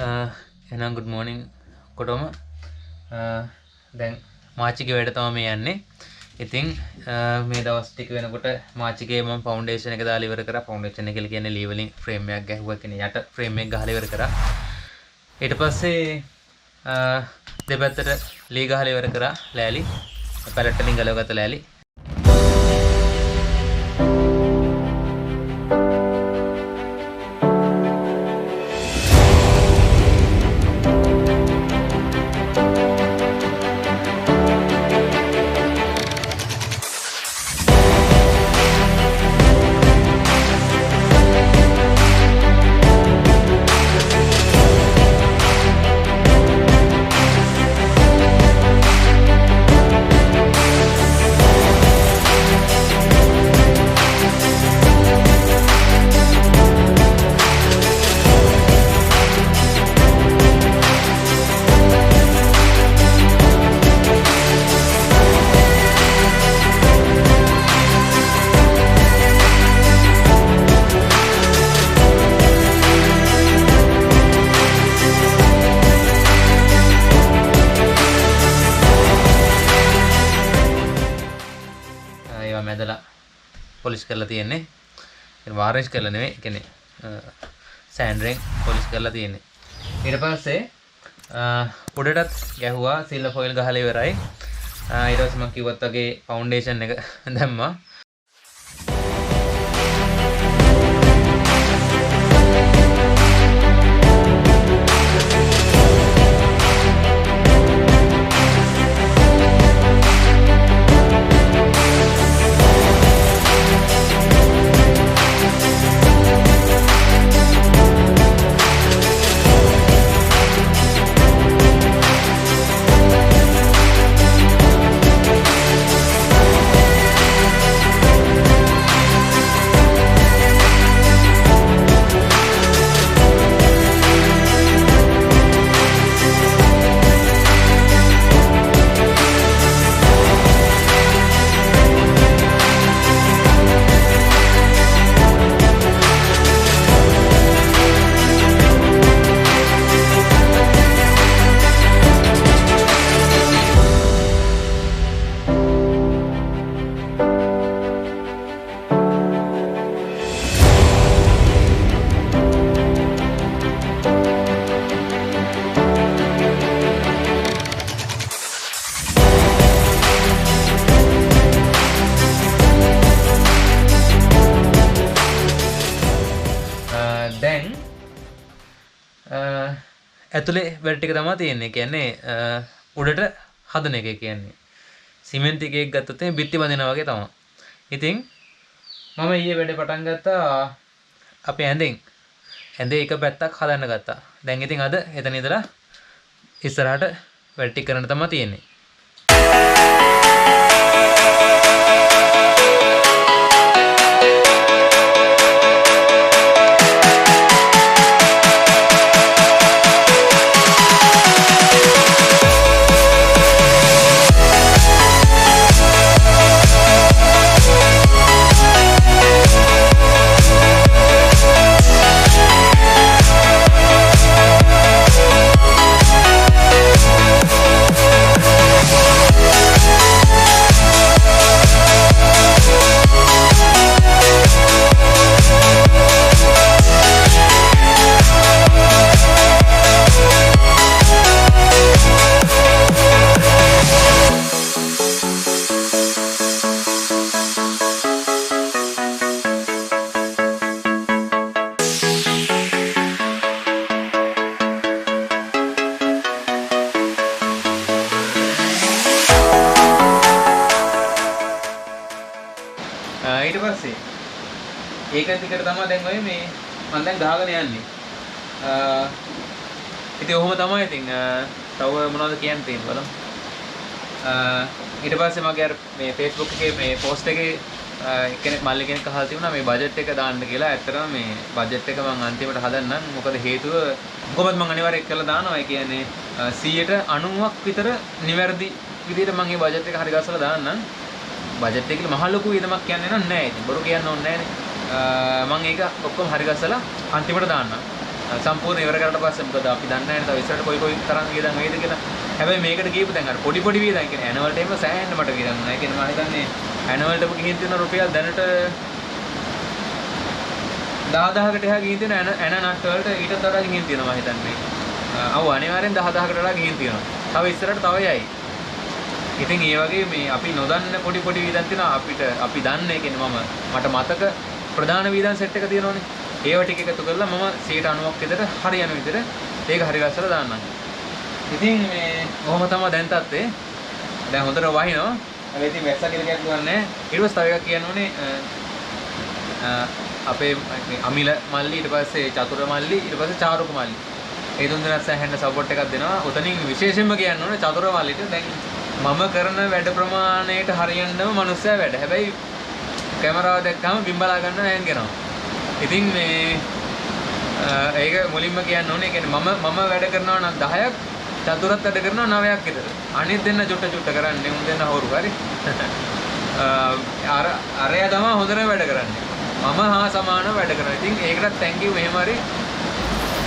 එහෙනම් good morning කොටම දැන් මාචිගේ වැඩ තමයි මේ යන්නේ. ඉතින් මේ දවස් ටික වෙනකොට මාචිගේ මම ෆවුන්ඩේෂන් එක දාලා ඉවර කරා. ෆවුන්ඩේෂන් එක කියලා කියන්නේ ලී වලින් ෆ්‍රේම් එකක් ගැහුවා කියන්නේ යට ෆ්‍රේම් එක ගහලා ඉවර කරා. ඊට පස්සේ දෙපැත්තට ලී ගහලා ඉවර කරා ලෑලි. පැලට් වලින් ගලවගත්ත ලෑලි. මැදලා පොලිෂ් කරලා තියෙන්නේ. ඒ වාර්නිෂ් කරලා නෙවෙයි, කියන්නේ සෑන්ඩ් රෙන් පොලිෂ් කරලා තියෙන්නේ. ඊට පස්සේ උඩටත් ගැහුවා සිල්වර් ෆොයිල් ගහලා ඉවරයි. ඊට පස්සේ මම කිව්වත් වගේ ෆවුන්ඩේෂන් එක දැම්මා. දැන් ඇතුලේ වැඩ ටික තමයි තියෙන්නේ. කියන්නේ උඩට හදන එක කියන්නේ සිමෙන්ති එකක් ගත්තොත් එහේ බිත්ති බඳිනවා වගේ තමයි. ඉතින් මම ඊයේ වැඩේ පටන් ගත්තා අපේ ඇඳේ එක පැත්තක් හදන්න ගත්තා. දැන් ඉතින් අද එතන ඉඳලා ඉස්සරහට වැඩ ටික කරන්න තමයි තියෙන්නේ. ඊට පස්සේ ඒක දිකට තමයි දැන් ඔය මේ මම දැන් ගහගෙන යන්නේ. ඉතින් ඔහොම තමයි. ඉතින් තව මොනවද කියන්න තියෙන්නේ බලමු. ඊට පස්සේ මගේ අර මේ Facebook එකේ මේ post එකේ කෙනෙක් මල්ලි කෙනෙක් අහලා තිබුණා මේ බජට් එක දාන්න කියලා. ඇත්තටම මේ බජට් එක මම අන්තිමට හදන්නම්. මොකද හේතුව කොහොමද මම අනිවාර්යයෙන් කරලා දානවා. ඒ කියන්නේ 90%ක් විතර නිවැරදි විදිහට මම මේ බජට් එක හරි ගස්සලා දාන්නම්. බජට් එක කියලා මහ ලොකු වියදමක් කියන්නේ නැහැ. ඉතින් බොරු කියන්න ඕනේ නැහැ නේ. මම ඒක ඔක්කොම හරි ගස්සලා අන්තිමට දාන්නම්. සම්පූර්ණ ඉවර කරලා පස්සේ මොකද අපි දන්නේ නැහැ තව ඉස්සරහට කොයි තරම් වියදම් වෙයිද කියලා. හැබැයි මේකට ගියපු දැන් අර පොඩි වියදම් කියන්නේ ඇනුවල්ට එම සෑහෙන්න මට වියදම් වුණා. ඒ කියන්නේ මම හිතන්නේ ඇනුවල්ට ගිහින් තියෙන රුපියල් දැනට 10000කට එහා ගිහින් තියෙන ඇන නට් වලට ඊටත් වඩා ගිහින් තියෙනවා මම හිතන්නේ. ඔව් අනිවාර්යෙන් 10000කට වඩා ගිහින් තියෙනවා. තව ඉස්සරහට තව යයි. ඉතින් ඒ වගේ මේ අපි නොදන්න පොඩි වියදම් තියෙනවා අපිට අපි දන්නේ කියන්නේ මට මතක ප්‍රධාන වියදම් සෙට් එක තියෙනවනේ. ඒව ටික එකතු කරලා මම 90ක් විතර හරියන විදිහට ඒක හරි ගස්සලා දාන්නම්. ඉතින් මේ කොහොම තමයි දැන් තත්ත්වේ. දැන් හොඳට වහිනවා. හැබැයි ඉතින් වැස්සා කියලා කියන්න දුන්නේ නැහැ. ඊට පස්සේ තව එකක් කියන්න ඕනේ අපේ අමිල මල්ලි ඊට පස්සේ චතුර මල්ලි ඊට පස්සේ චාරුක මල්ලි. ඒ තුන් දෙනා සෑහෙන සපෝට් එකක් දෙනවා. උතනින් විශේෂයෙන්ම කියන්න ඕනේ චතුර මල්ලිට දැන් මම කරන වැඩ ප්‍රමාණයට හරියන්නම මනුස්සයා වැඩ. හැබැයි කැමරාව දැක්කම බිම්බලා ගන්න හැංගෙනවා. ඉතින් මේ ඒක මුලින්ම කියන්න ඕනේ. ඒ කියන්නේ මම වැඩ කරනවා නම් 10ක් චතුරත් වැඩ කරනවා 9ක් විතර. අනිත් දෙන්න චුට්ට කරන්නේ. උන් දෙන්න හොරු හරි. අරයා තමයි හොඳට වැඩ කරන්නේ. මම හා සමානව වැඩ කරනවා. ඉතින් ඒකටත් thank you මෙහෙම හරි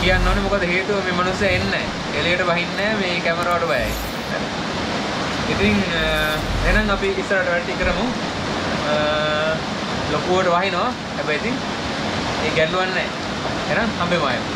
කියන්න ඕනේ. මොකද හේතුව මේ මිනිස්සු එන්නේ නැහැ. එළියට වහින්නේ නැහැ. මේ කැමරාවට බයයි. ඉතින් එහෙනම් අපි ඉස්සරහට වැඩ කරමු. ලොකුවට වහිනවා. හැබැයි ඉතින් ඒ ගැල්ලුවක් නැහැ. එහෙනම් හම්බෙමු ආයෙත්.